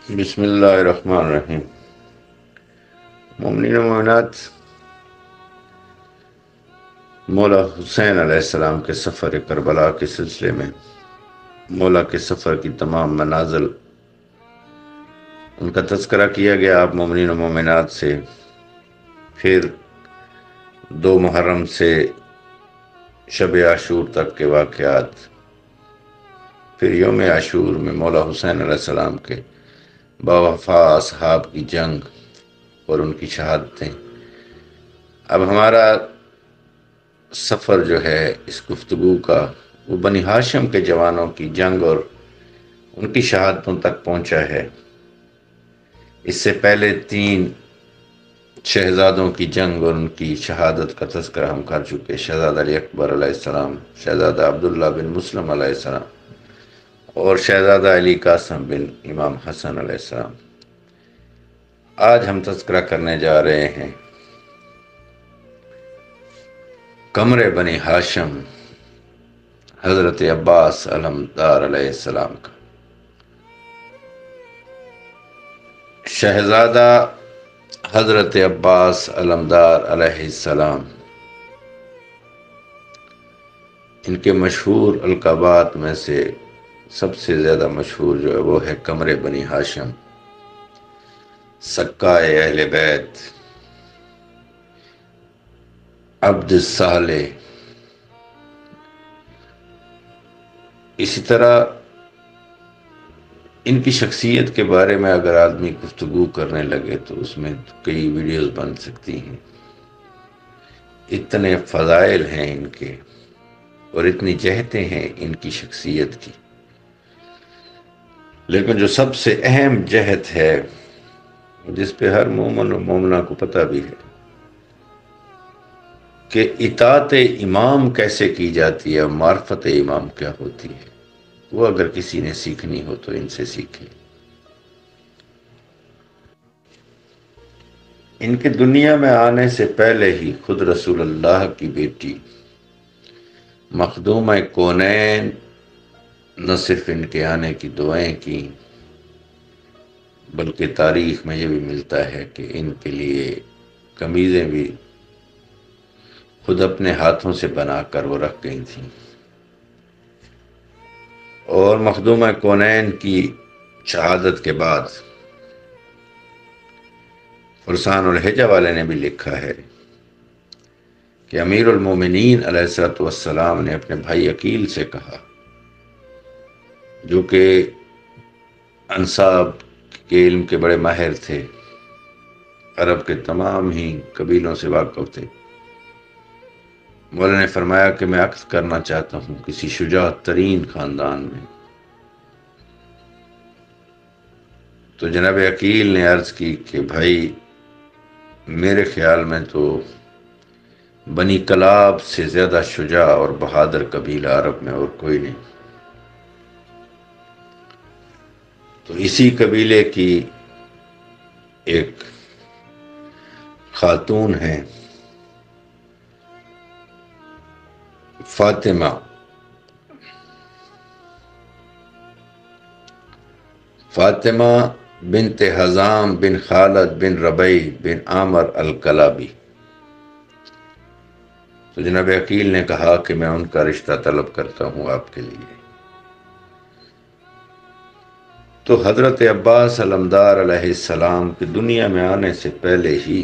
بسم اللہ الرحمن الرحیم۔ مومنین و مومنات، مولا حسین علیہ السلام کے سفر کربلا کے سلسلے میں مولا کے سفر کی تمام منازل، ان کا تذکرہ کیا گیا آپ مومنین و مومنات سے۔ پھر 2 محرم سے شب عاشور تک کے واقعات، پھر یوم عاشور میں مولا حسین علیہ السلام کے باوفا اصحاب کی جنگ اور ان کی شہادتیں۔ اب ہمارا سفر جو ہے اس گفتگو کا، وہ بنی ہاشم کے جوانوں کی جنگ اور ان کی شہادتوں تک پہنچا ہے۔ اس سے پہلے 3 شہزادوں کی جنگ اور ان کی شہادت کا تذکرہ ہم کر چکے، شہزادہ علی اکبر علیہ السلام، شہزادہ عبداللہ بن مسلم علیہ السلام اور شہزادہ علی قاسم بن امام حسن علیہ السلام۔ آج ہم تذکرہ کرنے جا رہے ہیں قمر بنی ہاشم حضرت عباس علمدار علیہ السلام کا۔ شہزادہ حضرت عباس علمدار علیہ السلام، ان کے مشہور القابات میں سے سب سے زیادہ مشہور جو ہے وہ ہے قمر بنی ہاشم، سکائے اہل بیت، عبد الصالح۔ اسی طرح ان کی شخصیت کے بارے میں اگر آدمی گفتگو کرنے لگے تو اس میں کئی ویڈیوز بن سکتی ہیں۔ اتنے فضائل ہیں ان کے اور اتنی جہتیں ہیں ان کی شخصیت کی، لیکن جو سب سے اہم جہت ہے جس پہ ہر مومن و مومنہ کو پتہ بھی ہے کہ اطاعت امام کیسے کی جاتی ہے، معرفت امام کیا ہوتی ہے، وہ اگر کسی نے سیکھنی ہو تو ان سے سیکھے۔ ان کے دنیا میں آنے سے پہلے ہی خود رسول اللہ کی بیٹی مخدومہ کونین نہ صرف ان کے آنے کی دعائیں کی، بلکہ تاریخ میں یہ بھی ملتا ہے کہ ان کے لیے قمیضیں بھی خود اپنے ہاتھوں سے بنا کر وہ رکھ گئی تھیں۔ اور مخدومہ کونین کی شہادت کے بعد فرسان الحجہ والے نے بھی لکھا ہے کہ امیر المومنین علیہ السلام نے اپنے بھائی عقیل سے کہا، جو کہ انساب کے علم کے بڑے ماہر تھے، عرب کے تمام ہی قبیلوں سے واقف تھے۔ مولا نے فرمایا کہ میں عقد کرنا چاہتا ہوں کسی شجاع ترین خاندان میں۔ تو جناب عقیل نے عرض کی کہ بھائی، میرے خیال میں تو بنی کلاب سے زیادہ شجاع اور بہادر قبیلہ عرب میں اور کوئی نہیں۔ تو اسی قبیلے کی ایک خاتون ہیں فاطمہ بنت حزام بن خالد بن ربیع بن عامر الکلابی۔ تو جناب عقیل نے کہا کہ میں ان کا رشتہ طلب کرتا ہوں آپ کے لیے۔ تو حضرت عباس علمدار علیہ السلام کی دنیا میں آنے سے پہلے ہی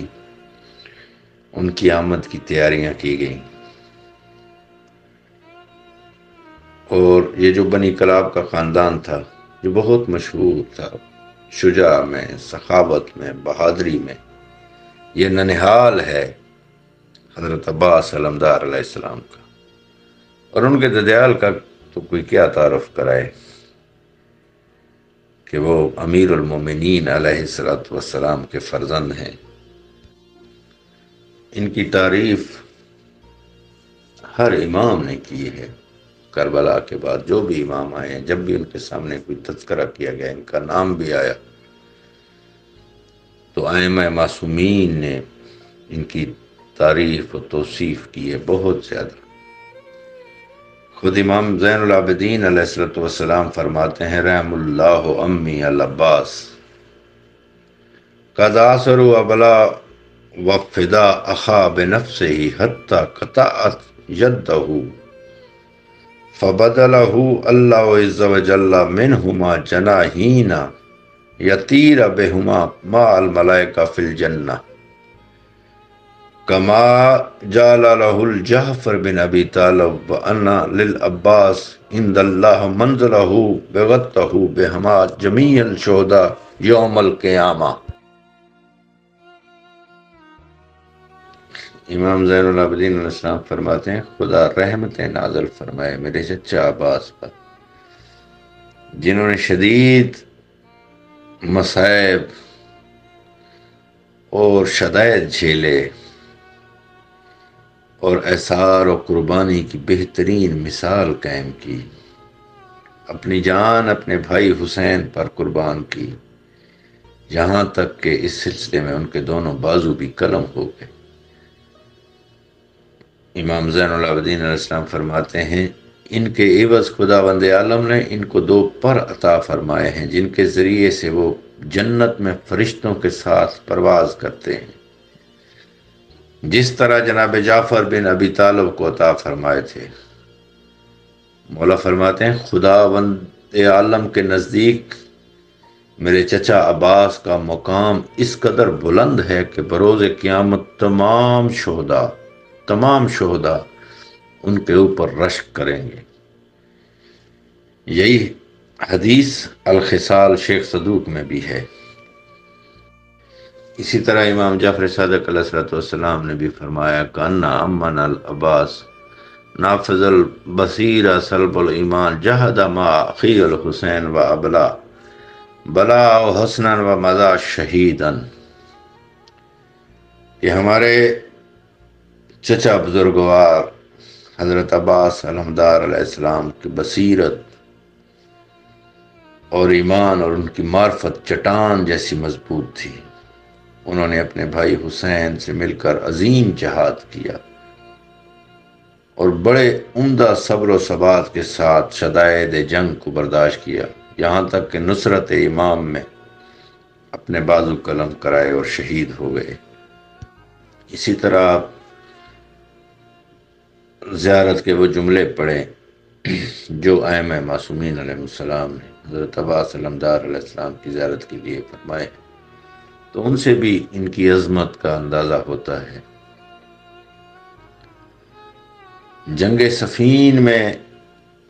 ان کی آمد کی تیاریاں کی گئیں، اور یہ جو بنی کلاب کا خاندان تھا جو بہت مشہور تھا شجاع میں، سخاوت میں، بہادری میں، یہ ننہال ہے حضرت عباس علمدار علیہ السلام کا۔ اور ان کے ددیال کا تو کوئی کیا تعارف کرائے کہ وہ امیر المومنین علیہ السلام کے فرزند ہیں۔ ان کی تعریف ہر امام نے کی ہے۔ کربلا کے بعد جو بھی امام آئے ہیں، جب بھی ان کے سامنے کوئی تذکرہ کیا گیا، ان کا نام بھی آیا، تو ائمہ معصومین نے ان کی تعریف و توصیف کی ہے بہت زیادہ۔ خود امام زین العابدین علیہ السلام فرماتے ہیں، رحم اللہ امی العباس، قداسر ابلا وفدا اخا بنفسه حتى قطعت يده فبدله الله عز وجل منهما جناحين يطير بهما مع الملائكة في الجنة كما جعل له الجعفر بن ابي طالب وان للعباس عند الله منزله بغته بهما جميع الشهداء يوم القيامة۔ امام زین العابدین علیہ السلام فرماتے ہیں خدا رحمتیں نازل فرمائے میرے چچا عباس پر، جنہوں نے شدید مصائب اور شدائد جھیلے اور اثار و قربانی کی بہترین مثال قائم کی، اپنی جان اپنے بھائی حسین پر قربان کی، یہاں تک کہ اس سلسلے میں ان کے دونوں بازو بھی قلم ہو گئے۔ امام زین العابدین علیہ السلام فرماتے ہیں ان کے عوض خداوند عالم نے ان کو 2 پر عطا فرمائے ہیں جن کے ذریعے سے وہ جنت میں فرشتوں کے ساتھ پرواز کرتے ہیں، جس طرح جناب جعفر بن ابی طالب کو عطا فرمائے تھے۔ مولا فرماتے ہیں خداوند عالم کے نزدیک میرے چچا عباس کا مقام اس قدر بلند ہے کہ بروز قیامت تمام شہداء ان کے اوپر رشک کریں گے۔ یہی حدیث الخصال شیخ صدوق میں بھی ہے۔ اسی طرح امام جعفر صادق علیہ السلام نے بھی فرمایا کانا امن العباس نافذ البصیر سلب الایمان جہد ما اخی الحسین و ابلا بلا و حسنا و مزا شہیدن، کہ ہمارے چچا بزرگوار حضرت عباس علمدار علیہ السلام کی بصیرت اور ایمان اور ان کی معرفت چٹان جیسی مضبوط تھی، انہوں نے اپنے بھائی حسین سے مل کر عظیم جہاد کیا اور بڑے عمدہ صبر و ثبات کے ساتھ شدائد جنگ کو برداشت کیا، یہاں تک کہ نصرت امام میں اپنے بازو قلم کرائے اور شہید ہو گئے۔ اسی طرح آپ زیارت کے وہ جملے پڑھیں جو ائمہ معصومین علیہ السلام نے حضرت عباس علمدار علیہ السلام کی زیارت کے لیے فرمائے، تو ان سے بھی ان کی عظمت کا اندازہ ہوتا ہے۔ جنگ صفین میں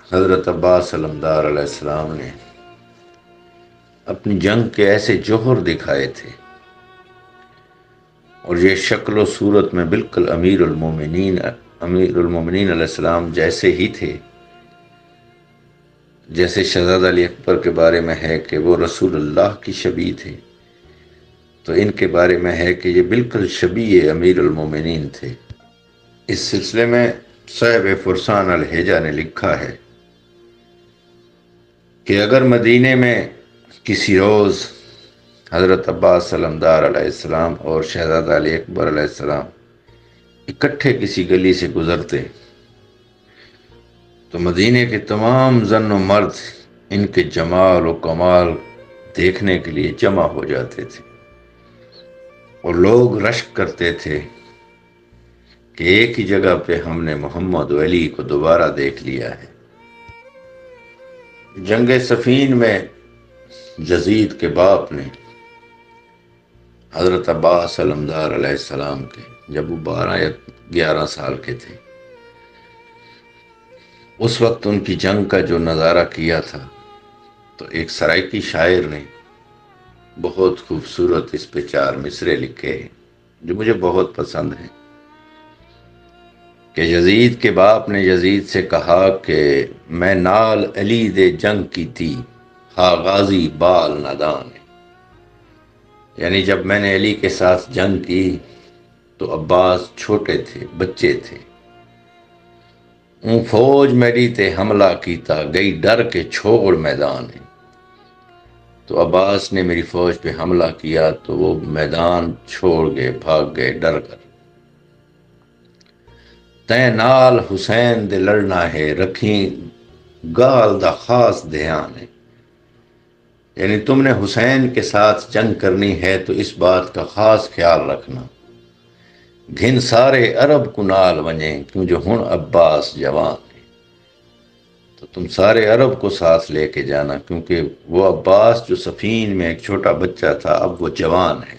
حضرت عباس علمدار علیہ السلام نے اپنی جنگ کے ایسے جوہر دکھائے تھے اور یہ شکل و صورت میں بالکل امیر المومنین علیہ السلام جیسے ہی تھے، جیسے شہزادہ علی اکبر کے بارے میں ہے کہ وہ رسول اللہ کی شبیہ تھے، تو ان کے بارے میں ہے کہ یہ بالکل شبیہ امیر المومنین تھے۔ اس سلسلے میں صاحب فرسان الحجہ نے لکھا ہے کہ اگر مدینے میں کسی روز حضرت عباس علمدار علیہ السلام اور شہزادہ علی اکبر علیہ السلام اکٹھے کسی گلی سے گزرتے تو مدینے کے تمام زن و مرد ان کے جمال و کمال دیکھنے کے لیے جمع ہو جاتے تھے اور لوگ رشک کرتے تھے کہ ایک ہی جگہ پہ ہم نے محمد و علی کو دوبارہ دیکھ لیا ہے۔ جنگ صفین میں یزید کے باپ نے حضرت عباس علمدار علیہ السلام کے جب وہ 12 یا 11 سال کے تھے، اس وقت ان کی جنگ کا جو نظارہ کیا تھا، تو ایک سرائکی شاعر نے بہت خوبصورت اس پہ 4 مصرے لکھے ہیں جو مجھے بہت پسند ہیں، کہ یزید کے باپ نے یزید سے کہا کہ میں نال علی دے جنگ کی تھی ہا غازی بال نادان، یعنی جب میں نے علی کے ساتھ جنگ کی تو عباس چھوٹے تھے، بچے تھے، اون فوج میری تے حملہ کیتا گئی ڈر کے چھوڑ میدان ہے، تو عباس نے میری فوج پہ حملہ کیا تو وہ میدان چھوڑ گئے، بھاگ گئے ڈر کر۔ تیں نال حسین دے لڑنا ہے رکھیں گال دا خاص دھیان ہے، یعنی تم نے حسین کے ساتھ جنگ کرنی ہے تو اس بات کا خاص خیال رکھنا، گھن سارے عرب کو نال ونجیں کیوں جو ہن عباس جوان ہے۔ تو تم سارے عرب کو ساتھ لے کے جانا، کیونکہ وہ عباس جو سفین میں ایک چھوٹا بچہ تھا اب وہ جوان ہے۔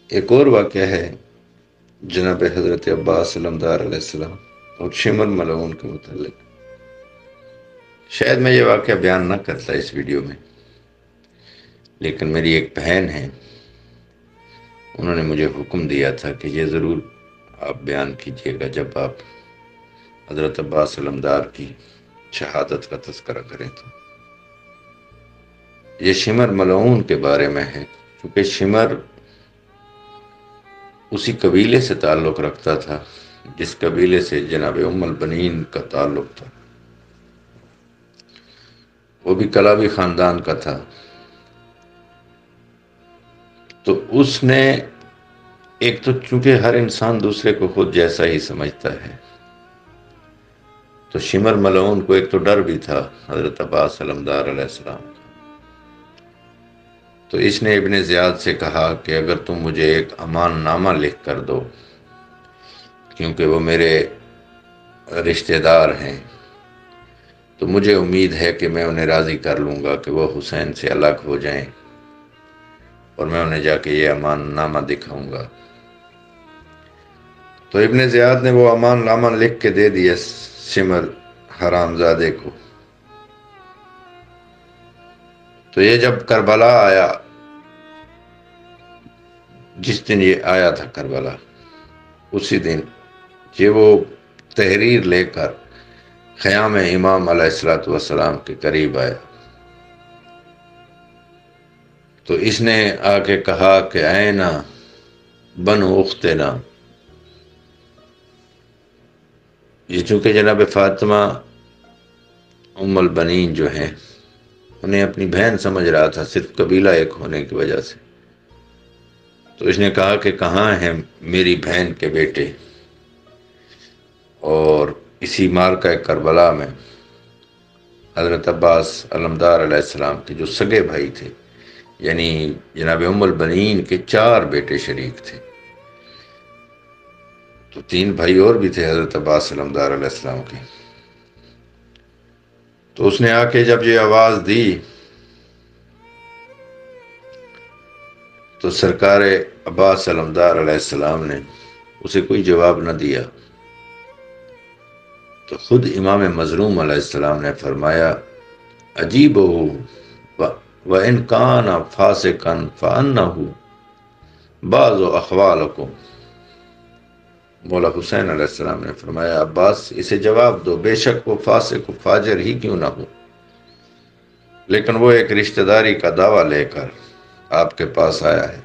ایک اور واقعہ ہے جناب حضرت عباس علمدار علیہ السلام اور شمر ملعون کے متعلق۔ شاید میں یہ واقعہ بیان نہ کرتا اس ویڈیو میں، لیکن میری ایک بہن ہے، انہوں نے مجھے حکم دیا تھا کہ یہ ضرور آپ بیان کیجئے گا جب آپ حضرت عباس علمدار کی شہادت کا تذکرہ کریں تو۔ یہ شمر ملعون کے بارے میں ہے، کیونکہ شمر اسی قبیلے سے تعلق رکھتا تھا جس قبیلے سے جناب ام البنین کا تعلق تھا، وہ بھی کلابی خاندان کا تھا۔ تو اس نے ایک تو چونکہ ہر انسان دوسرے کو خود جیسا ہی سمجھتا ہے، تو شمر ملعون کو ایک تو ڈر بھی تھا حضرت عباس علمدار علیہ السلام کا۔ تو اس نے ابن زیاد سے کہا کہ اگر تم مجھے ایک امان نامہ لکھ کر دو، کیونکہ وہ میرے رشتہ دار ہیں، تو مجھے امید ہے کہ میں انہیں راضی کر لوں گا کہ وہ حسین سے الگ ہو جائیں، اور میں انہیں جا کے یہ امان نامہ دکھاؤں گا۔ تو ابن زیاد نے وہ امان نامہ لکھ کے دے دیا شمر حرامزادے کو۔ تو یہ جب کربلا آیا، جس دن یہ آیا تھا کربلا، اسی دن یہ وہ تحریر لے کر خیام امام علیہ السلام کے قریب آیا، تو اس نے آ کے کہا کہ اینا بنو اختنا۔ یہ چونکہ جناب فاطمہ ام البنین جو ہیں انہیں اپنی بہن سمجھ رہا تھا صرف قبیلہ ایک ہونے کی وجہ سے، تو اس نے کہا کہ کہاں ہیں میری بہن کے بیٹے؟ اور اسی مارکہ کربلا میں حضرت عباس علمدار علیہ السلام کے جو سگے بھائی تھے، یعنی جناب ام البنین کے 4 بیٹے شریک تھے، تو 3 بھائی اور بھی تھے حضرت عباس علمدار علیہ السلام کے۔ تو اس نے آ کے جب یہ آواز دی تو سرکار عباس علمدار علیہ السلام نے اسے کوئی جواب نہ دیا، تو خود امام مظلوم علیہ السلام نے فرمایا عجیبہ وَإِنْ كَانَ فَاسِقًا فَأَنَّهُ بَعْضُ أَخْوَالَكُمْ۔ مولا حسین علیہ السلام نے فرمایا عباس اسے جواب دو، بے شک وہ فاسق و فاجر ہی کیوں نہ ہو، لیکن وہ ایک رشتہ داری کا دعویٰ لے کر آپ کے پاس آیا ہے،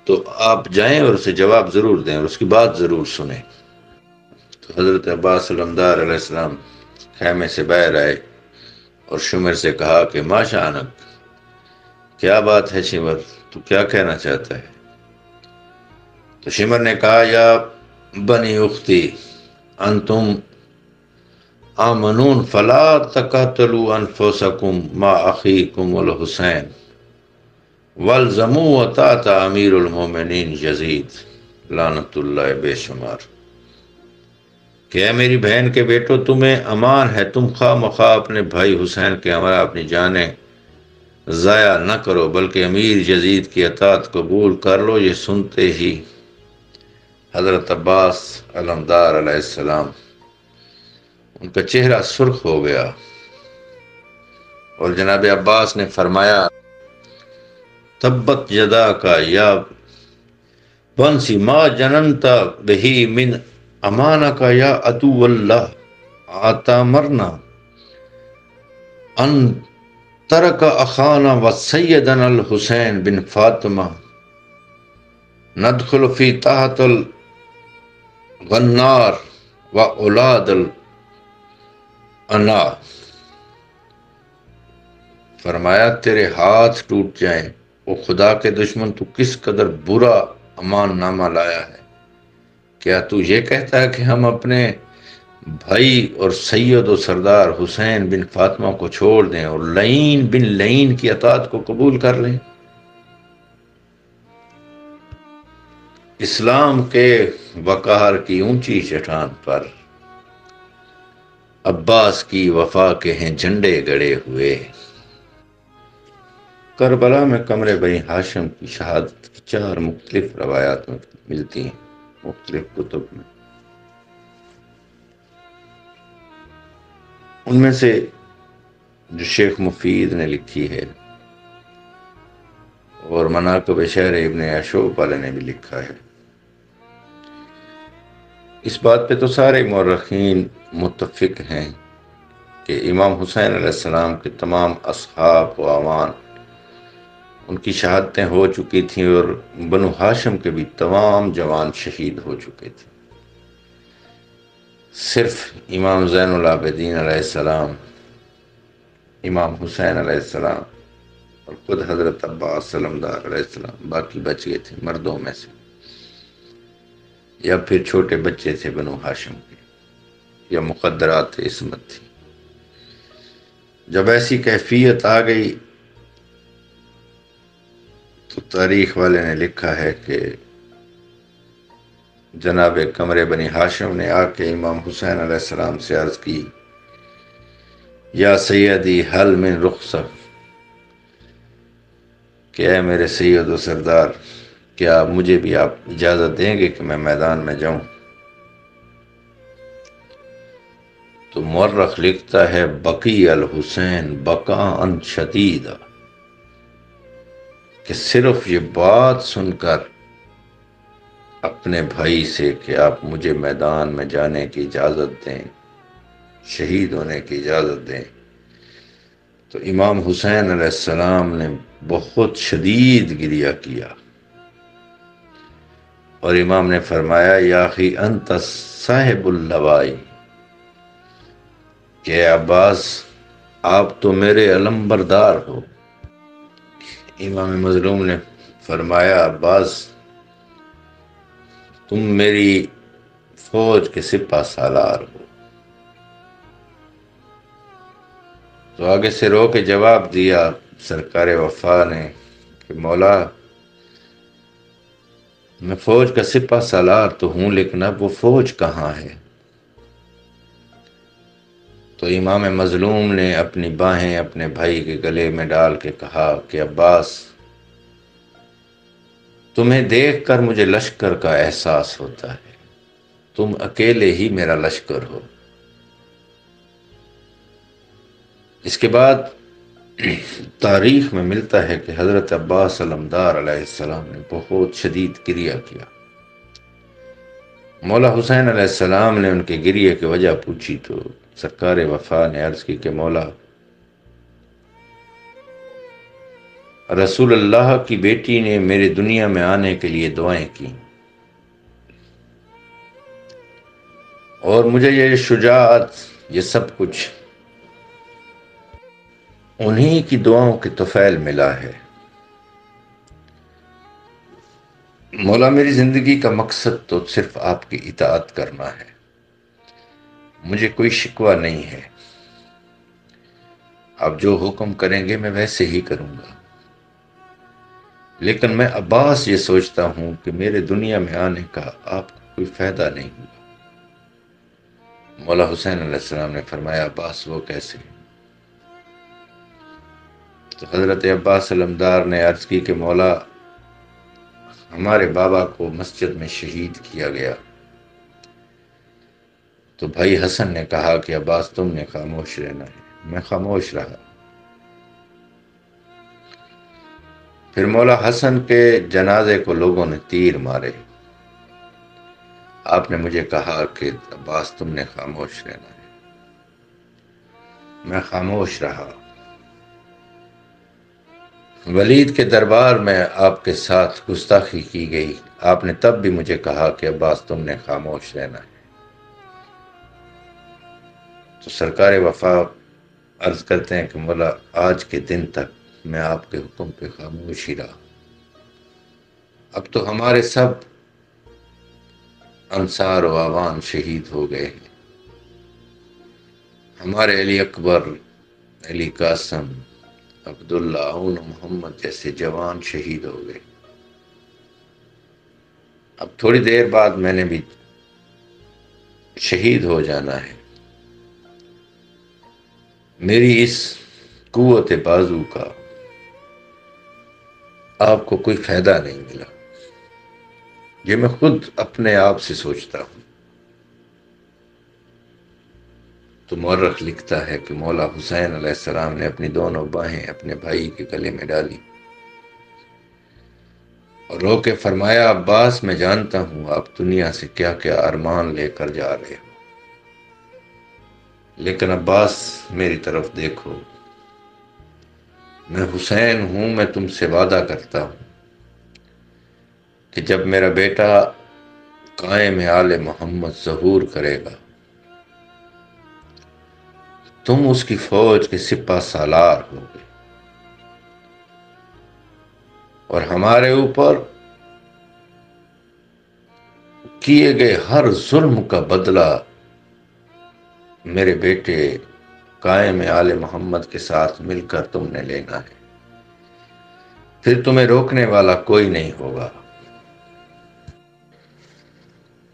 تو آپ جائیں اور اسے جواب ضرور دیں اور اس کی بات ضرور سنیں۔ تو حضرت عباس علمدار علیہ السلام خیمے سے باہر آئے اور شمر سے کہا کہ ما شانک، کیا بات ہے شمر، تو کیا کہنا چاہتا ہے؟ تو شمر نے کہا یا بنی اختی انتم آمنون فلا تقتلوا انفسکم ما اخیکم الحسین والزموا طاعت امیر المومنین یزید لعنت اللہ بے شمار۔ کہ اے میری بہن کے بیٹو، تمہیں امان ہے، تم خواہ مخواہ اپنے بھائی حسین کے ہمراہ اپنی جانیں ضائع نہ کرو، بلکہ امیر یزید کی اطاعت قبول کر لو۔ یہ سنتے ہی حضرت عباس علمدار علیہ السلام ان کا چہرہ سرخ ہو گیا، اور جناب عباس نے فرمایا تبت یدا کا یا بنسی ما جننت بہی من امانہ کا یا عدو اللہ آتامرنا ان ترک اخانا و سیدنا الحسین بن فاطمہ ندخل فی تحت الغنار و اولاد انا۔ فرمایا تیرے ہاتھ ٹوٹ جائیں، او خدا کے دشمن، تو کس قدر برا امان نامہ لایا ہے۔ کیا تو یہ کہتا ہے کہ ہم اپنے بھائی اور سید و سردار حسین بن فاطمہ کو چھوڑ دیں اور لعین بن لعین کی اطاعت کو قبول کر لیں؟ اسلام کے وقار کی اونچی چٹان پر عباس کی وفا کے ہیں جھنڈے گڑے ہوئے۔ کربلا میں قمر بنی ہاشم کی شہادت کی 4 مختلف روایات میں ملتی ہیں، مختلف کتب میں۔ ان میں سے جو شیخ مفید نے لکھی ہے اور مناقب شہر ابن اشوب والے نے بھی لکھا ہے، اس بات پہ تو سارے مورخین متفق ہیں کہ امام حسین علیہ السلام کے تمام اصحاب و اعوان ان کی شہادتیں ہو چکی تھیں، اور بنو ہاشم کے بھی تمام جوان شہید ہو چکے تھے۔ صرف امام زین العابدین علیہ السلام، امام حسین علیہ السلام اور خود حضرت عباس سلمدار علیہ السلام باقی بچ گئے تھے مردوں میں سے، یا پھر چھوٹے بچے تھے بنو ہاشم کے، یا مقدرات عصمت تھی۔ جب ایسی کیفیت آ گئی تو تاریخ والے نے لکھا ہے کہ جناب قمر بنی ہاشم نے آ کے امام حسین علیہ السلام سے عرض کی، یا سیدی حل من رخصت، کہ اے میرے سید و سردار، کیا مجھے بھی آپ اجازت دیں گے کہ میں میدان میں جاؤں؟ تو مورخ لکھتا ہے، بقی الحسین بقاء شدیدا، کہ صرف یہ بات سن کر اپنے بھائی سے کہ آپ مجھے میدان میں جانے کی اجازت دیں، شہید ہونے کی اجازت دیں، تو امام حسین علیہ السلام نے بہت شدید گریہ کیا، اور امام نے فرمایا، یا اخی انت صاحب اللوائی، کہ عباس آپ تو میرے علم بردار ہو۔ امام مظلوم نے فرمایا، عباس تم میری فوج کے سپہ سالار ہو۔ تو آگے سے رو کے جواب دیا سرکار وفا نے کہ مولا، میں فوج کا سپہ سالار تو ہوں، لیکن اب وہ فوج کہاں ہے؟ تو امام مظلوم نے اپنی باہیں اپنے بھائی کے گلے میں ڈال کے کہا کہ عباس، تمہیں دیکھ کر مجھے لشکر کا احساس ہوتا ہے، تم اکیلے ہی میرا لشکر ہو۔ اس کے بعد تاریخ میں ملتا ہے کہ حضرت عباس علمدار علیہ السلام نے بہت شدید گریہ کیا۔ مولا حسین علیہ السلام نے ان کے گریہ کی وجہ پوچھی تو سرکار وفا نے عرض کی کہ مولا، رسول اللہ کی بیٹی نے میرے دنیا میں آنے کے لیے دعائیں کی، اور مجھے یہ شجاعت، یہ سب کچھ انہی کی دعاؤں کے طفیل ملا ہے۔ مولا، میری زندگی کا مقصد تو صرف آپ کی اطاعت کرنا ہے، مجھے کوئی شکوہ نہیں ہے، آپ جو حکم کریں گے میں ویسے ہی کروں گا، لیکن میں عباس یہ سوچتا ہوں کہ میرے دنیا میں آنے کا آپ کو کوئی فائدہ نہیں ہوگا۔ مولا حسین علیہ السلام نے فرمایا، عباس وہ کیسے؟ تو حضرت عباس علمدار نے عرض کی کہ مولا، ہمارے بابا کو مسجد میں شہید کیا گیا۔ تو بھائی حسن نے کہا کہ عباس تم نے خاموش رہنا ہے۔ میں خاموش رہا۔ پھر مولا حسن کے جنازے کو لوگوں نے تیر مارے۔ آپ نے مجھے کہا کہ عباس تم نے خاموش رہنا ہے۔ میں خاموش رہا۔ ولید کے دربار میں آپ کے ساتھ گستاخی کی گئی، آپ نے تب بھی مجھے کہا کہ عباس تم نے خاموش رہنا ہے۔ تو سرکار وفا عرض کرتے ہیں کہ مولا، آج کے دن تک میں آپ کے حکم پہ خاموش ہی رہا۔ اب تو ہمارے سب انصار و اعوان شہید ہو گئے ہیں، ہمارے علی اکبر، علی قاسم، عبداللہ اور محمد جیسے جوان شہید ہو گئے۔ اب تھوڑی دیر بعد میں نے بھی شہید ہو جانا ہے۔ میری اس قوت بازو کا آپ کو کوئی فائدہ نہیں ملا، یہ میں خود اپنے آپ سے سوچتا ہوں۔ تو مورخ لکھتا ہے کہ مولا حسین علیہ السلام نے اپنی دونوں باہیں اپنے بھائی کے گلے میں ڈالی اور رو کے فرمایا، عباس میں جانتا ہوں آپ دنیا سے کیا کیا ارمان لے کر جا رہے ہو، لیکن عباس میری طرف دیکھو، میں حسین ہوں، میں تم سے وعدہ کرتا ہوں کہ جب میرا بیٹا قائم آل محمد ظہور کرے گا، تم اس کی فوج کے سپہ سالار ہوگے اور ہمارے اوپر کیے گئے ہر ظلم کا بدلہ میرے بیٹے قائم آل محمد کے ساتھ مل کر تم نے لینا ہے، پھر تمہیں روکنے والا کوئی نہیں ہوگا۔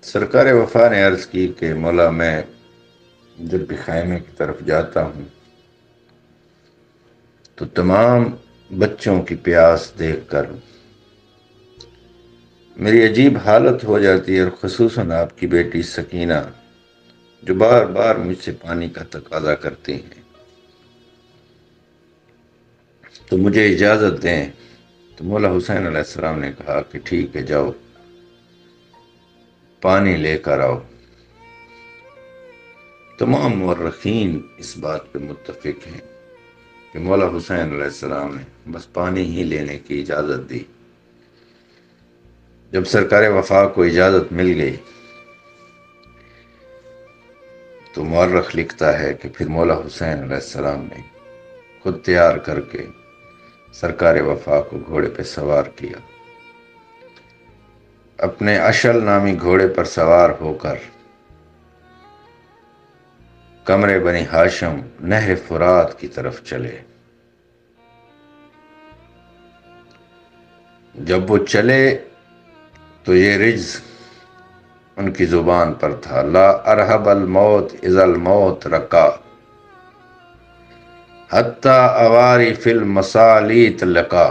سرکار وفا نے عرض کی کہ مولا، میں جب بھی خیمے کی طرف جاتا ہوں تو تمام بچوں کی پیاس دیکھ کر میری عجیب حالت ہو جاتی ہے، اور خصوصاً آپ کی بیٹی سکینہ جو بار بار مجھ سے پانی کا تقاضا کرتی ہیں، تو مجھے اجازت دیں۔ تو مولا حسین علیہ السلام نے کہا کہ ٹھیک ہے، جاؤ پانی لے کر آؤ۔ تمام مورخین اس بات پہ متفق ہیں کہ مولا حسین علیہ السلام نے بس پانی ہی لینے کی اجازت دی۔ جب سرکار وفا کو اجازت مل گئی تو مورخ لکھتا ہے کہ پھر مولا حسین علیہ السلام نے خود تیار کر کے سرکار وفا کو گھوڑے پہ سوار کیا، اپنے اشل نامی گھوڑے پر سوار ہو کر قمر بنی ہاشم نہر فرات کی طرف چلے۔ جب وہ چلے تو یہ رجز ان کی زبان پر تھا، لا ارحب الموت اذا الموت رکا حتی اواری فی المسالیت لقا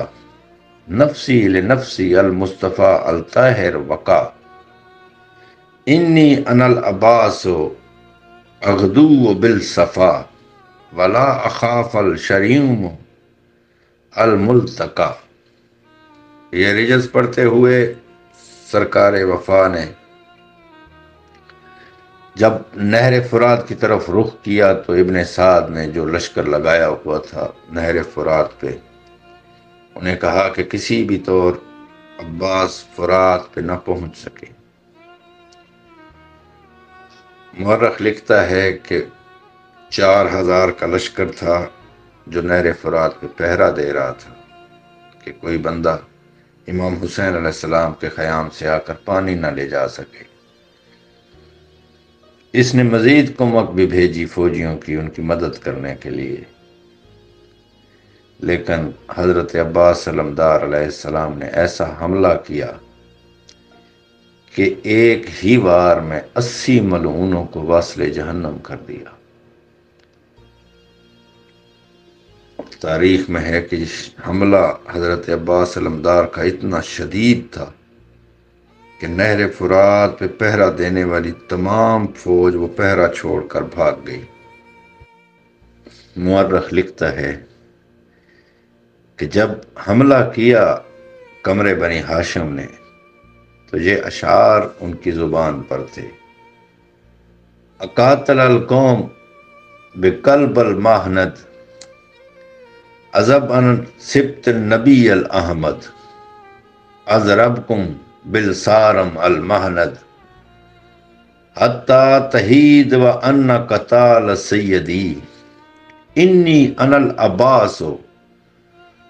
نفسی لنفسی المصطفی الطاہر وقا انی انا العباس اغدو بالصفا ولا اخاف الشریوم الملتقا۔ یہ رجز پڑھتے ہوئے سرکار وفا نے جب نہر فرات کی طرف رخ کیا تو ابن سعد نے جو لشکر لگایا ہوا تھا نہر فرات پہ، انہیں کہا کہ کسی بھی طور عباس فرات پہ نہ پہنچ سکے۔ مورخ لکھتا ہے کہ 4000 کا لشکر تھا جو نہر فرات پہ پہرا دے رہا تھا کہ کوئی بندہ امام حسین علیہ السلام کے خیام سے آ کر پانی نہ لے جا سکے۔ اس نے مزید کمک بھی بھیجی فوجیوں کی ان کی مدد کرنے کے لیے، لیکن حضرت عباس علمدار علیہ السلام نے ایسا حملہ کیا کہ ایک ہی وار میں 80 ملعونوں کو واصل جہنم کر دیا۔ تاریخ میں ہے کہ حملہ حضرت عباس علمدار کا اتنا شدید تھا کہ نہر فرات پہ پہرا دینے والی تمام فوج وہ پہرا چھوڑ کر بھاگ گئی۔ مورخ لکھتا ہے کہ جب حملہ کیا قمر بنی ہاشم نے تو یہ اشعار ان کی زبان پر تھے، اقاتل القوم بقلب المحند عزب ان سبت النبی الاحمد اضربکم بالصارم المحند حتی تہید و ان قتال سیدی انی انا العباس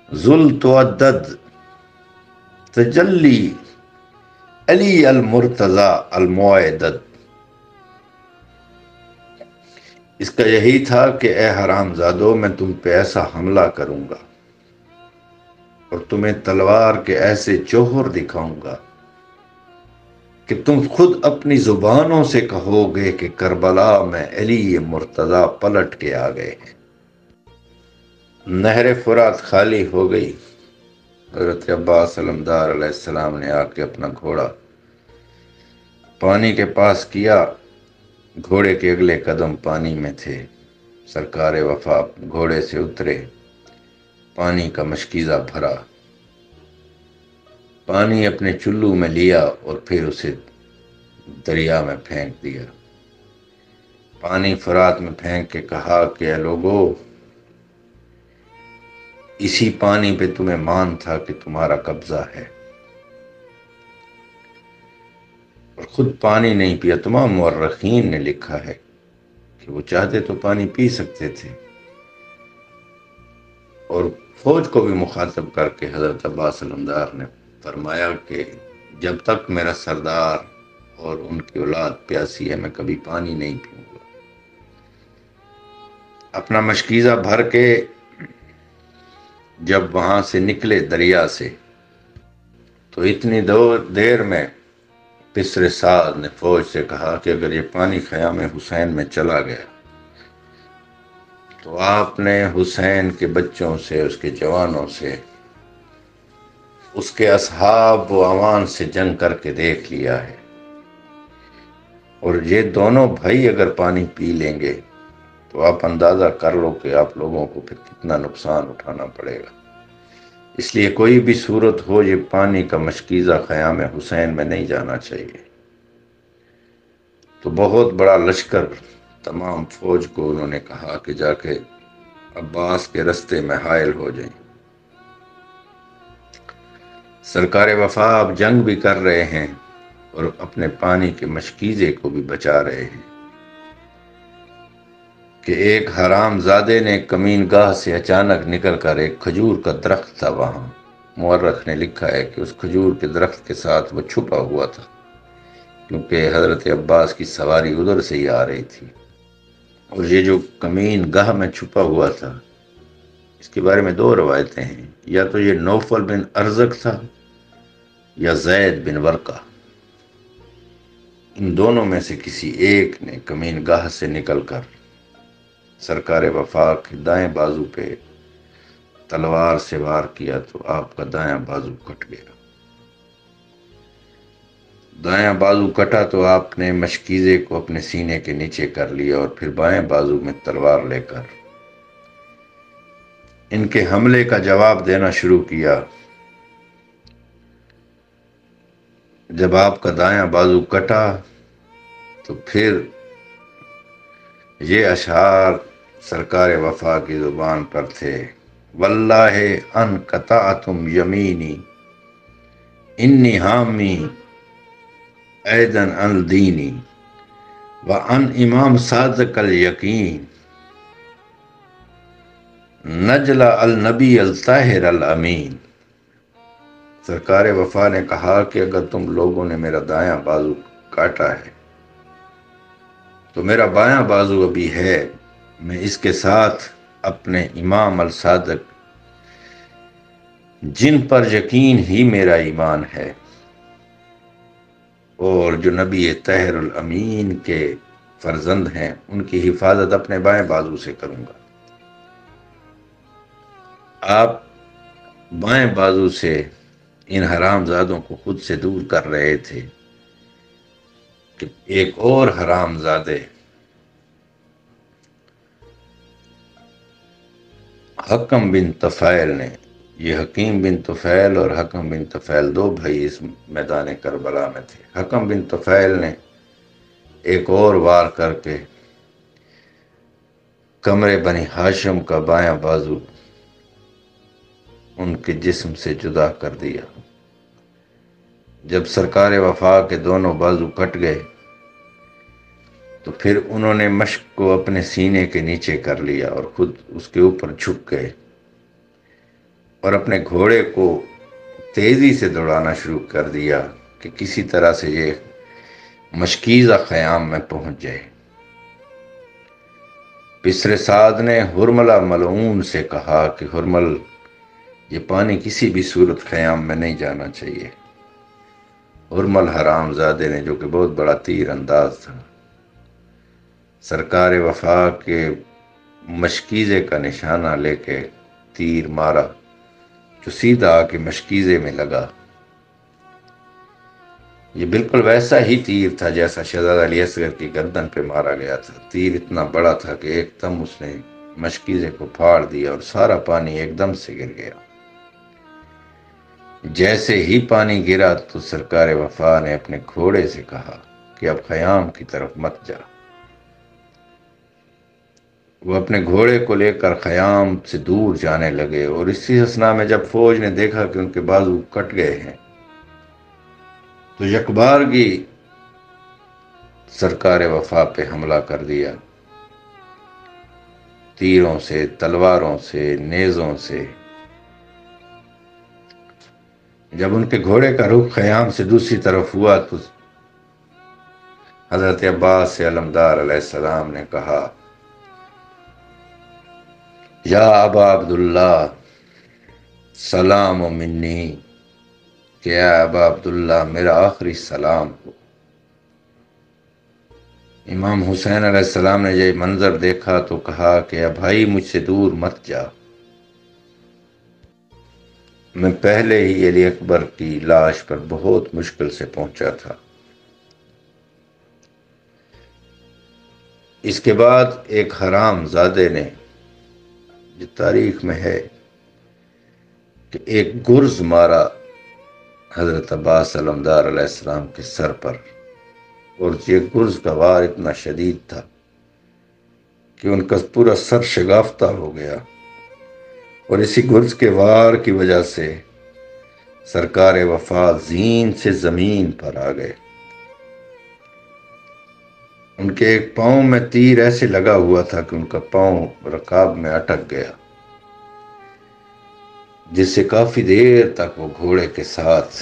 ذل تعدد تجلی علی المرتضی المعدد۔ اس کا یہی تھا کہ اے حرام زادو، میں تم پہ ایسا حملہ کروں گا اور تمہیں تلوار کے ایسے جوہر دکھاؤں گا کہ تم خود اپنی زبانوں سے کہو گے کہ کربلا میں علی مرتضی پلٹ کے آ گئے ہیں۔ نہر فرات خالی ہو گئی۔ حضرت عباس علمدار علیہ السلام نے آ کے اپنا گھوڑا پانی کے پاس کیا۔ گھوڑے کے اگلے قدم پانی میں تھے۔ سرکار وفا گھوڑے سے اترے، پانی کا مشکیزہ بھرا، پانی اپنے چلو میں لیا اور پھر اسے دریا میں پھینک دیا۔ پانی فرات میں پھینک کے کہا کہ اے لوگو، اسی پانی پہ تمہیں مان تھا کہ تمہارا قبضہ ہے، اور خود پانی نہیں پیا۔ تمام مورخین نے لکھا ہے کہ وہ چاہتے تو پانی پی سکتے تھے، اور فوج کو بھی مخاطب کر کے حضرت عباس علمدار نے فرمایا کہ جب تک میرا سردار اور ان کی اولاد پیاسی ہے میں کبھی پانی نہیں پیوں گا۔ اپنا مشکیزہ بھر کے جب وہاں سے نکلے دریا سے، تو اتنی دیر میں پسر سعد نے فوج سے کہا کہ اگر یہ پانی خیام حسین میں چلا گیا تو آپ نے حسین کے بچوں سے، اس کے جوانوں سے، اس کے اصحاب و اعوان سے جنگ کر کے دیکھ لیا ہے، اور یہ دونوں بھائی اگر پانی پی لیں گے تو آپ اندازہ کر لو کہ آپ لوگوں کو پھر کتنا نقصان اٹھانا پڑے گا۔ اس لیے کوئی بھی صورت ہو، یہ پانی کا مشکیزہ خیام حسین میں نہیں جانا چاہیے۔ تو بہت بڑا لشکر، تمام فوج کو انہوں نے کہا کہ جا کے عباس کے رستے میں حائل ہو جائیں۔ سرکار وفا اب جنگ بھی کر رہے ہیں اور اپنے پانی کے مشکیزے کو بھی بچا رہے ہیں کہ ایک حرام زادے نے کمین گاہ سے اچانک نکل کر، ایک کھجور کا درخت تھا وہاں، مورخ نے لکھا ہے کہ اس کھجور کے درخت کے ساتھ وہ چھپا ہوا تھا، کیونکہ حضرت عباس کی سواری ادھر سے ہی آ رہی تھی، اور یہ جو کمین گاہ میں چھپا ہوا تھا، اس کے بارے میں دو روایتیں ہیں، یا تو یہ نوفل بن ارزق تھا یا زید بن ورقہ، ان دونوں میں سے کسی ایک نے کمین گاہ سے نکل کر سرکار وفا کے دائیں بازو پہ تلوار سے وار کیا تو آپ کا دایاں بازو کٹ گیا۔ دایاں بازو کٹا تو آپ نے مشکیزے کو اپنے سینے کے نیچے کر لیا، اور پھر بائیں بازو میں تلوار لے کر ان کے حملے کا جواب دینا شروع کیا۔ جب آپ کا دایاں بازو کٹا تو پھر یہ اشعار سرکار وفا کی زبان پر تھے: واللہ ان قطعتم یمینی انی حامی ایدن ان دینی وان امام صادق الیقین نجلا النبی الطاہر الامین۔ سرکار وفا نے کہا کہ اگر تم لوگوں نے میرا دایاں بازو کاٹا ہے تو میرا بایاں بازو ابھی ہے، میں اس کے ساتھ اپنے امام الصادق، جن پر یقین ہی میرا ایمان ہے، اور جو نبی طاہر الامین کے فرزند ہیں، ان کی حفاظت اپنے بائیں بازو سے کروں گا۔ آپ بائیں بازو سے ان حرام زادوں کو خود سے دور کر رہے تھے کہ ایک اور حرام زادے حکم بن طفیل نے، یہ حکیم بن طفیل اور حکم بن طفیل دو بھائی اس میدان کربلا میں تھے۔ حکم بن طفیل نے ایک اور وار کر کے کمر بنی ہاشم کا بایاں بازو ان کے جسم سے جدا کر دیا۔ جب سرکار وفا کے دونوں بازو کٹ گئے تو پھر انہوں نے مشک کو اپنے سینے کے نیچے کر لیا اور خود اس کے اوپر جھک گئے، اور اپنے گھوڑے کو تیزی سے دوڑانا شروع کر دیا کہ کسی طرح سے یہ مشکیزہ خیام میں پہنچ جائے۔ بسر سعد نے حرملہ ملعون سے کہا کہ حرمل، یہ پانی کسی بھی صورت خیام میں نہیں جانا چاہیے۔ حرمل حرام زادے نے، جو کہ بہت بڑا تیر انداز تھا، سرکار وفا کے مشکیزے کا نشانہ لے کے تیر مارا، جو سیدھا آ کے مشکیزے میں لگا۔ یہ بالکل ویسا ہی تیر تھا جیسا شہزادہ علی اصغر کی گردن پہ مارا گیا تھا۔ تیر اتنا بڑا تھا کہ ایک دم اس نے مشکیزے کو پھاڑ دیا اور سارا پانی ایک دم سے گر گیا۔ جیسے ہی پانی گرا تو سرکار وفا نے اپنے گھوڑے سے کہا کہ اب خیام کی طرف مت جا۔ وہ اپنے گھوڑے کو لے کر خیام سے دور جانے لگے، اور اسی اثنا میں جب فوج نے دیکھا کہ ان کے بازو کٹ گئے ہیں تو یکبارگی سرکار وفا پہ حملہ کر دیا، تیروں سے، تلواروں سے، نیزوں سے۔ جب ان کے گھوڑے کا رخ خیام سے دوسری طرف ہوا تو حضرت عباس علمدار علیہ السلام نے کہا، یا ابا عبداللہ سلام و منی، کہ اے ابا عبداللہ میرا آخری سلام ہو۔ امام حسین علیہ السلام نے یہ منظر دیکھا تو کہا کہ اے بھائی، مجھ سے دور مت جا، میں پہلے ہی علی اکبر کی لاش پر بہت مشکل سے پہنچا تھا۔ اس کے بعد ایک حرام زادے نے، جو تاریخ میں ہے، کہ ایک گرز مارا حضرت عباس علمدار علیہ السلام کے سر پر، اور یہ گرز کا وار اتنا شدید تھا کہ ان کا پورا سر شگافتہ ہو گیا، اور اسی گرز کے وار کی وجہ سے سرکار وفا زین سے زمین پر آ گئے۔ ان کے ایک پاؤں میں تیر ایسے لگا ہوا تھا کہ ان کا پاؤں رکاب میں اٹک گیا، جس سے کافی دیر تک وہ گھوڑے کے ساتھ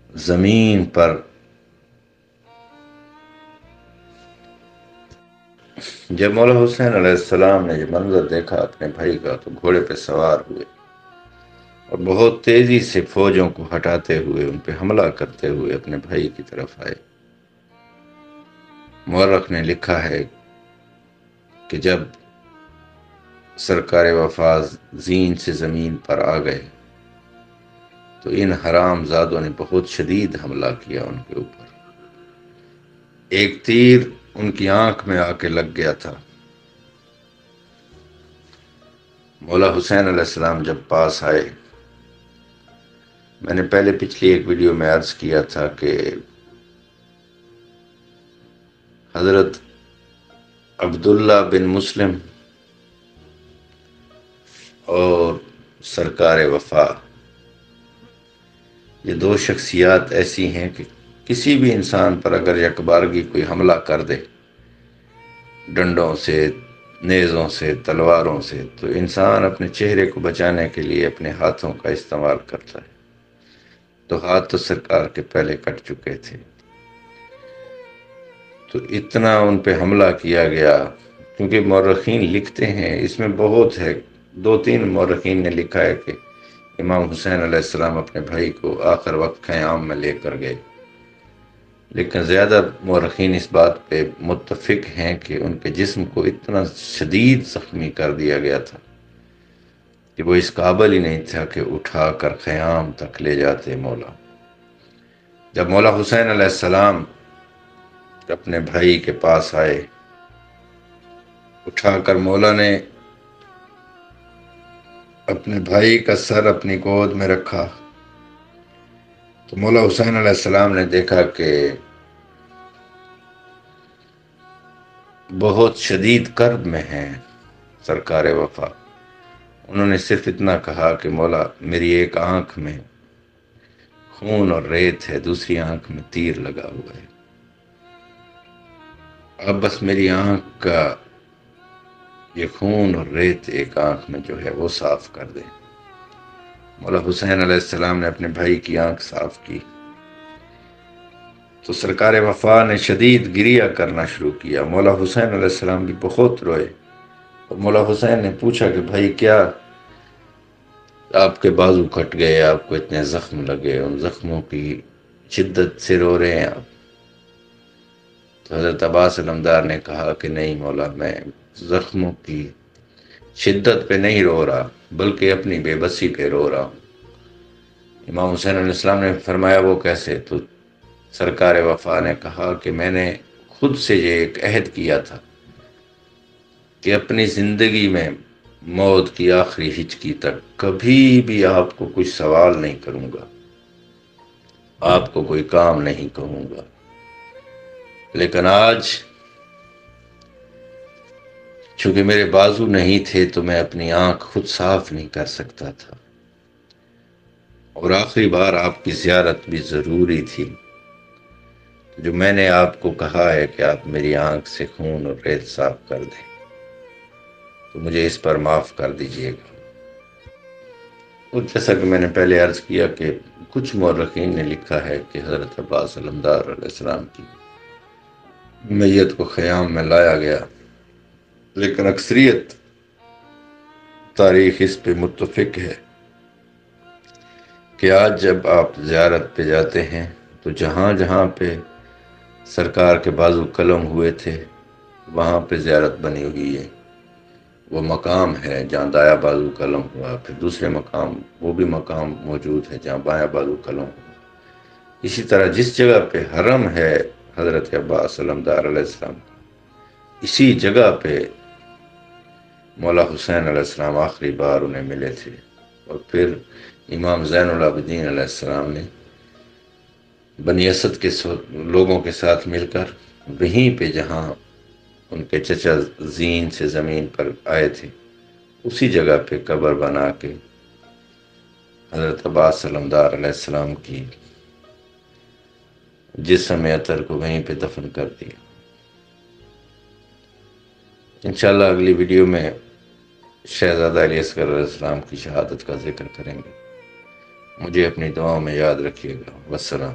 زمین پر، جب مولا حسین علیہ السلام نے یہ منظر دیکھا اپنے بھائی کا تو گھوڑے پہ سوار ہوئے اور بہت تیزی سے فوجوں کو ہٹاتے ہوئے ان پہ حملہ کرتے ہوئے اپنے بھائی کی طرف آئے۔ مورخ نے لکھا ہے کہ جب سرکار وفا زین سے زمین پر آ گئے تو ان حرام زادوں نے بہت شدید حملہ کیا ان کے اوپر۔ ایک تیر ان کی آنکھ میں آ کے لگ گیا تھا۔ مولا حسین علیہ السلام جب پاس آئے، میں نے پہلے پچھلی ایک ویڈیو میں عرض کیا تھا کہ حضرت عبداللہ بن مسلم اور سرکار وفا، یہ دو شخصیات ایسی ہیں کہ کسی بھی انسان پر اگر یکبارگی کوئی حملہ کر دے، ڈنڈوں سے، نیزوں سے، تلواروں سے، تو انسان اپنے چہرے کو بچانے کے لیے اپنے ہاتھوں کا استعمال کرتا ہے۔ تو ہاتھ تو سرکار کے پہلے کٹ چکے تھے، تو اتنا ان پہ حملہ کیا گیا، کیونکہ مورخین لکھتے ہیں، اس میں بہت ہے، 2-3 مورخین نے لکھا ہے کہ امام حسین علیہ السلام اپنے بھائی کو آخر وقت خیام میں لے کر گئے، لیکن زیادہ مورخین اس بات پہ متفق ہیں کہ ان کے جسم کو اتنا شدید زخمی کر دیا گیا تھا کہ وہ اس قابل ہی نہیں تھا کہ اٹھا کر خیام تک لے جاتے مولا۔ جب مولا حسین علیہ السلام اپنے بھائی کے پاس آئے، اٹھا کر مولا نے اپنے بھائی کا سر اپنی گود میں رکھا تو مولا حسین علیہ السلام نے دیکھا کہ بہت شدید کرب میں ہیں سرکار وفا۔ انہوں نے صرف اتنا کہا کہ مولا، میری ایک آنکھ میں خون اور ریت ہے، دوسری آنکھ میں تیر لگا ہوا ہے، اب بس میری آنکھ کا یہ خون اور ریت ایک آنکھ میں جو ہے وہ صاف کر دیں۔ مولا حسین علیہ السلام نے اپنے بھائی کی آنکھ صاف کی۔ تو سرکار وفا نے شدید گریہ کرنا شروع کیا۔ مولا حسین علیہ السلام بھی بہت روئے، اور مولا حسین نے پوچھا کہ بھائی کیا آپ کے بازو کٹ گئے، آپ کو اتنے زخم لگے، ان زخموں کی شدت سے رو رہے ہیں آپ؟ تو حضرت عباس علمدار نے کہا کہ نہیں مولا، میں زخموں کی شدت پہ نہیں رو رہا، بلکہ اپنی بے بسی پہ رو رہا ہوں۔ امام حسین علیہ السلام نے فرمایا وہ کیسے؟ تو سرکار وفا نے کہا کہ میں نے خود سے یہ ایک عہد کیا تھا کہ اپنی زندگی میں موت کی آخری ہچکی تک کبھی بھی آپ کو کچھ سوال نہیں کروں گا، آپ کو کوئی کام نہیں کہوں گا، لیکن آج چونکہ میرے بازو نہیں تھے تو میں اپنی آنکھ خود صاف نہیں کر سکتا تھا، اور آخری بار آپ کی زیارت بھی ضروری تھی، جو میں نے آپ کو کہا ہے کہ آپ میری آنکھ سے خون اور ریت صاف کر دیں، تو مجھے اس پر معاف کر دیجئے گا۔ اور جیسا کہ میں نے پہلے عرض کیا کہ کچھ مورخین نے لکھا ہے کہ حضرت عباس علمدار علیہ السلام کی میت کو خیام میں لایا گیا، لیکن اکثریت تاریخ اس پہ متفق ہے کہ آج جب آپ زیارت پہ جاتے ہیں تو جہاں جہاں پہ سرکار کے بازو قلم ہوئے تھے وہاں پہ زیارت بنی ہوئی ہے، وہ مقام ہے جہاں دایا بازو قلم ہوا، پھر دوسرے مقام وہ بھی مقام موجود ہے جہاں بایاں بازو قلم ہوا۔ اسی طرح جس جگہ پہ حرم ہے حضرت عباس علمدار علیہ السلام، اسی جگہ پہ مولا حسین علیہ السلام آخری بار انہیں ملے تھے، اور پھر امام زین العابدین علیہ السلام نے بنی اسد کے لوگوں کے ساتھ مل کر وہیں پہ جہاں ان کے چچا زین سے زمین پر آئے تھے اسی جگہ پہ قبر بنا کے حضرت عباس علمدار علیہ السلام کی جسم اطہر کو وہیں پہ دفن کر دیا۔ انشاءاللہ اگلی ویڈیو میں شہزادہ علی اصغر علیہ السلام کی شہادت کا ذکر کریں گے۔ مجھے اپنی دعاؤں میں یاد رکھیے گا۔ والسلام۔